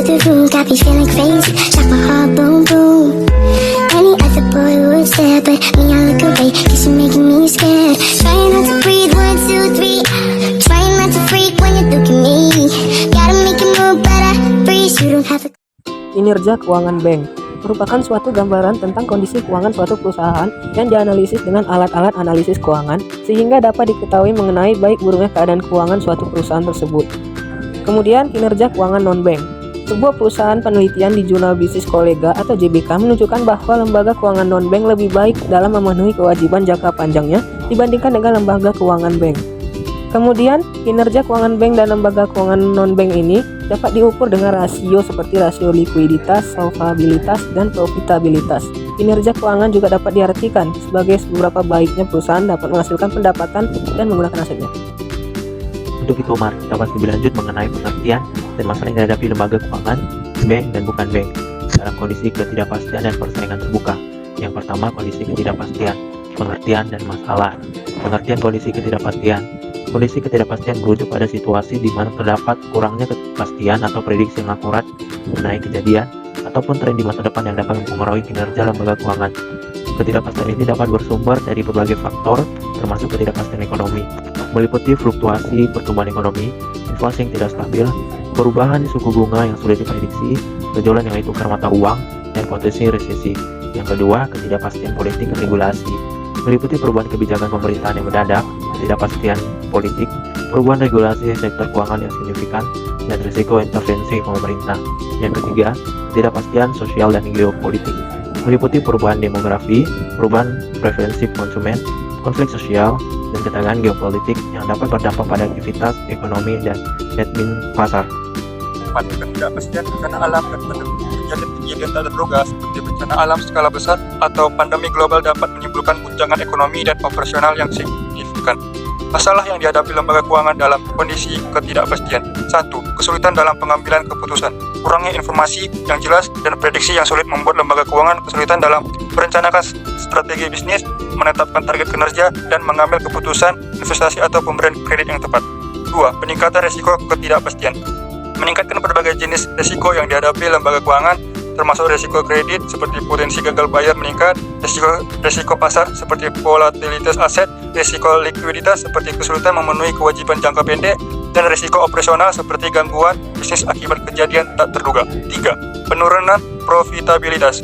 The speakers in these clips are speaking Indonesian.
the room, got me feeling crazy. Shock my heart, boom, boom. Any other boy would stare, but me, I look away, cause you're making me scared. Trying not to breathe, 1, 2, 3. Trying not to freak when you look at me. Gotta make it move, but I freeze. You don't have to. Kinerja keuangan bank merupakan suatu gambaran tentang kondisi keuangan suatu perusahaan yang dianalisis dengan alat-alat analisis keuangan sehingga dapat diketahui mengenai baik buruknya keadaan keuangan suatu perusahaan tersebut. Kemudian kinerja keuangan non-bank. Sebuah perusahaan penelitian di jurnal bisnis kolega atau JBK menunjukkan bahwa lembaga keuangan non-bank lebih baik dalam memenuhi kewajiban jangka panjangnya dibandingkan dengan lembaga keuangan bank. Kemudian, kinerja keuangan bank dan lembaga keuangan non-bank ini dapat diukur dengan rasio seperti rasio likuiditas, solvabilitas, dan profitabilitas. Kinerja keuangan juga dapat diartikan sebagai seberapa baiknya perusahaan dapat menghasilkan pendapatan dan menggunakan asetnya. Untuk itu, mari kita bahas lebih lanjut mengenai pengertian dan masalah yang dihadapi lembaga keuangan, bank dan bukan bank dalam kondisi ketidakpastian dan persaingan terbuka. Yang pertama, kondisi ketidakpastian, pengertian dan masalah. Pengertian kondisi ketidakpastian. Kondisi ketidakpastian merujuk pada situasi di mana terdapat kurangnya kepastian atau prediksi yang akurat mengenai kejadian ataupun tren di masa depan yang dapat mempengaruhi kinerja lembaga keuangan. Ketidakpastian ini dapat bersumber dari berbagai faktor, termasuk ketidakpastian ekonomi, meliputi fluktuasi pertumbuhan ekonomi, inflasi yang tidak stabil, perubahan suku bunga yang sulit diprediksi, gejolak nilai tukar mata uang, dan potensi resesi. Yang kedua, ketidakpastian politik dan regulasi, meliputi perubahan kebijakan pemerintahan yang mendadak, ketidakpastian politik, perubahan regulasi sektor keuangan yang signifikan, dan risiko intervensi pemerintah. Yang ketiga, ketidakpastian sosial dan geopolitik, meliputi perubahan demografi, perubahan preferensi konsumen, konflik sosial, dan ketegangan geopolitik yang dapat berdampak pada aktivitas ekonomi dan admin pasar. Ketidakpastian bencana alam dan kejadian tak terduga seperti bencana alam skala besar atau pandemi global dapat menimbulkan guncangan ekonomi dan operasional yang signifikan. Masalah yang dihadapi lembaga keuangan dalam kondisi ketidakpastian. 1. Kesulitan dalam pengambilan keputusan. Kurangnya informasi yang jelas dan prediksi yang sulit membuat lembaga keuangan kesulitan dalam merencanakan strategi bisnis, menetapkan target kinerja, dan mengambil keputusan investasi atau pemberian kredit yang tepat. 2. Peningkatan risiko ketidakpastian. Meningkatkan berbagai jenis risiko yang dihadapi lembaga keuangan, termasuk risiko kredit seperti potensi gagal bayar meningkat, risiko pasar seperti volatilitas aset, risiko likuiditas seperti kesulitan memenuhi kewajiban jangka pendek, dan risiko operasional seperti gangguan bisnis akibat kejadian tak terduga. 3. Penurunan profitabilitas.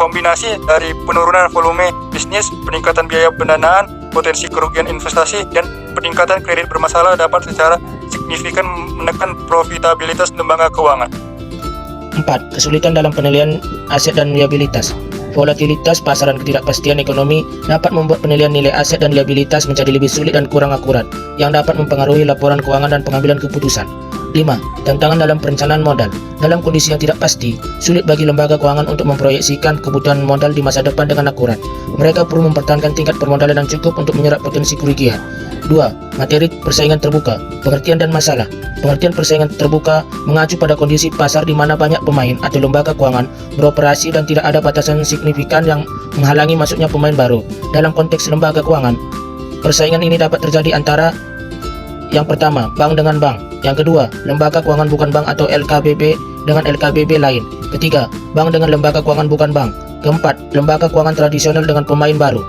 Kombinasi dari penurunan volume bisnis, peningkatan biaya pendanaan, potensi kerugian investasi, dan peningkatan kredit bermasalah dapat secara signifikan menekan profitabilitas lembaga keuangan. 4. Kesulitan dalam penilaian aset dan liabilitas. Volatilitas pasar dan ketidakpastian ekonomi dapat membuat penilaian nilai aset dan liabilitas menjadi lebih sulit dan kurang akurat, yang dapat mempengaruhi laporan keuangan dan pengambilan keputusan. 5. Tantangan dalam perencanaan modal. Dalam kondisi yang tidak pasti, sulit bagi lembaga keuangan untuk memproyeksikan kebutuhan modal di masa depan dengan akurat. Mereka perlu mempertahankan tingkat permodalan yang cukup untuk menyerap potensi kerugian. 2. Materi persaingan terbuka, pengertian dan masalah. Pengertian persaingan terbuka mengacu pada kondisi pasar di mana banyak pemain atau lembaga keuangan beroperasi dan tidak ada batasan signifikan yang menghalangi masuknya pemain baru. Dalam konteks lembaga keuangan, persaingan ini dapat terjadi antara yang pertama, bank dengan bank. Yang kedua, lembaga keuangan bukan bank atau LKBB dengan LKBB lain. Ketiga, bank dengan lembaga keuangan bukan bank. Keempat, lembaga keuangan tradisional dengan pemain baru.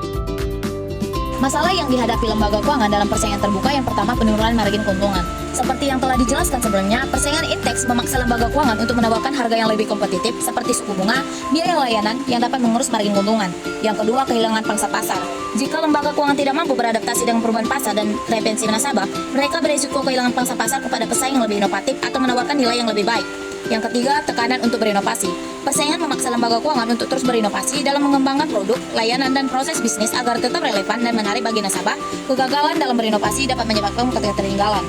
Masalah yang dihadapi lembaga keuangan dalam persaingan terbuka yang pertama penurunan margin keuntungan. Seperti yang telah dijelaskan sebelumnya, persaingan indeks memaksa lembaga keuangan untuk menawarkan harga yang lebih kompetitif seperti suku bunga, biaya layanan yang dapat mengurus margin keuntungan. Yang kedua, kehilangan pangsa pasar. Jika lembaga keuangan tidak mampu beradaptasi dengan perubahan pasar dan retensi nasabah, mereka berisiko kehilangan pangsa pasar kepada pesaing yang lebih inovatif atau menawarkan nilai yang lebih baik. Yang ketiga, tekanan untuk berinovasi. Persaingan memaksa lembaga keuangan untuk terus berinovasi dalam mengembangkan produk, layanan, dan proses bisnis agar tetap relevan dan menarik bagi nasabah. Kegagalan dalam berinovasi dapat menyebabkan ketertinggalan.